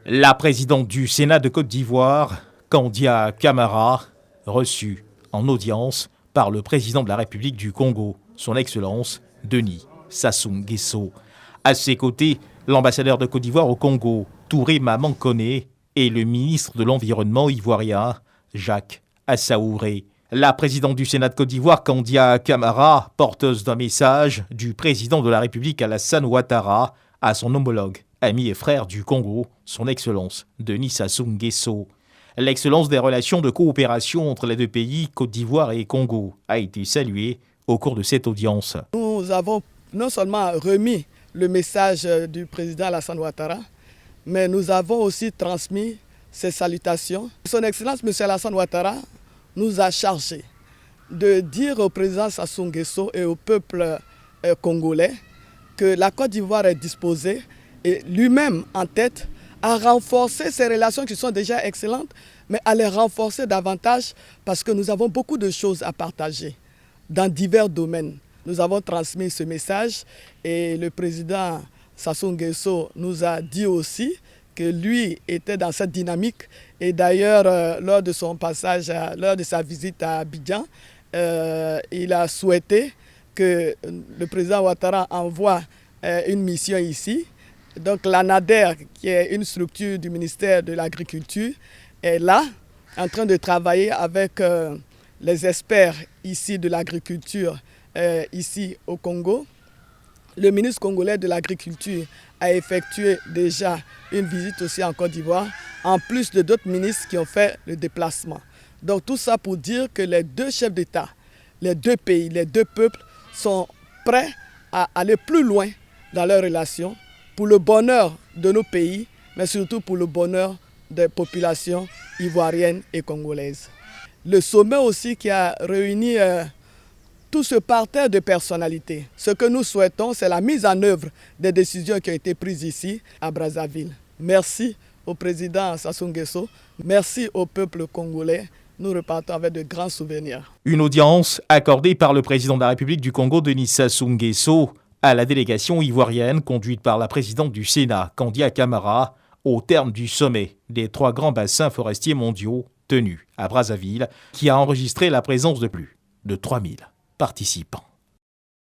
La présidente du Sénat de Côte d'Ivoire, Kandia Camara, reçue en audience par le président de la République du Congo, son Excellence Denis Sassou Nguesso. À ses côtés, l'ambassadeur de Côte d'Ivoire au Congo, Touré Mamankone, et le ministre de l'Environnement ivoirien, Jacques Assaouré. La présidente du Sénat de Côte d'Ivoire, Kandia Camara, porteuse d'un message du président de la République Alassane Ouattara à son homologue, ami et frère du Congo, son Excellence Denis Sassou Nguesso. L'excellence des relations de coopération entre les deux pays, Côte d'Ivoire et Congo, a été saluée au cours de cette audience. Nous avons non seulement remis le message du président Alassane Ouattara, mais nous avons aussi transmis ses salutations. Son Excellence M. Alassane Ouattara nous a chargé de dire au président Sassou Nguesso et au peuple congolais que la Côte d'Ivoire est disposée, et lui-même en tête, à renforcer ces relations qui sont déjà excellentes, mais à les renforcer davantage parce que nous avons beaucoup de choses à partager dans divers domaines. Nous avons transmis ce message et le président Sassou Nguesso nous a dit aussi que lui était dans cette dynamique. Et d'ailleurs, lors de son passage, lors de sa visite à Abidjan, il a souhaité que le président Ouattara envoie une mission ici. Donc l'ANADER, qui est une structure du ministère de l'Agriculture, est là, en train de travailler avec les experts ici de l'agriculture, ici au Congo. Le ministre congolais de l'Agriculture a effectué déjà une visite aussi en Côte d'Ivoire, en plus de d'autres ministres qui ont fait le déplacement. Donc tout ça pour dire que les deux chefs d'État, les deux pays, les deux peuples sont prêts à aller plus loin dans leurs relations pour le bonheur de nos pays, mais surtout pour le bonheur des populations ivoiriennes et congolaises. Le sommet aussi qui a réuni tout ce parterre de personnalités. Ce que nous souhaitons, c'est la mise en œuvre des décisions qui ont été prises ici à Brazzaville. Merci au président Sassou Nguesso, merci au peuple congolais. Nous repartons avec de grands souvenirs. Une audience accordée par le président de la République du Congo, Denis Sassou Nguesso, à la délégation ivoirienne conduite par la présidente du Sénat, Kandia Camara, au terme du sommet des 3 grands bassins forestiers mondiaux tenus à Brazzaville, qui a enregistré la présence de plus de 3000 participants.